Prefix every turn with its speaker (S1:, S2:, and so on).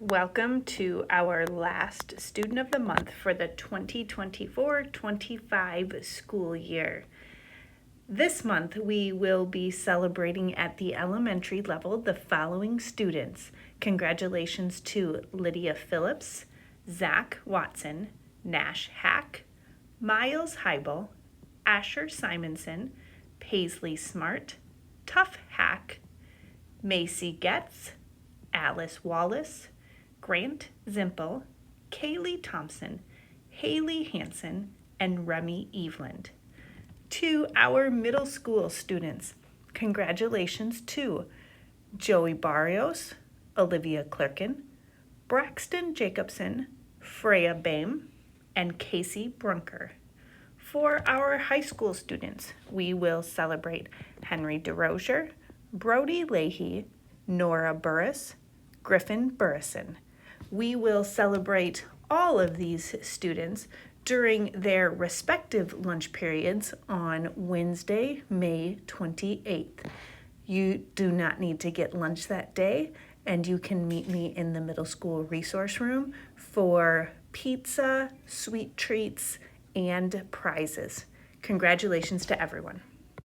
S1: Welcome to our last Student of the Month for the 2024-25 school year. This month, we will be celebrating at the elementary level the following students. Congratulations to Lydia Phillips, Zach Watson, Nash Hack, Miles Heibel, Asher Simonson, Paisley Smart, Tough Hack, Macy Getz, Alice Wallace, Grant Zimpel, Kaylee Thompson, Haley Hansen, and Remy Eveland. To our middle school students, congratulations to Joey Barrios, Olivia Clerkin, Braxton Jacobson, Freya Bame, and Casey Brunker. For our high school students, we will celebrate Henry DeRozier, Brody Leahy, Nora Burris, Griffin Burrison. We will celebrate all of these students during their respective lunch periods on Wednesday, May 28th. You do not need to get lunch that day, and you can meet me in the middle school resource room for pizza, sweet treats, and prizes. Congratulations to everyone.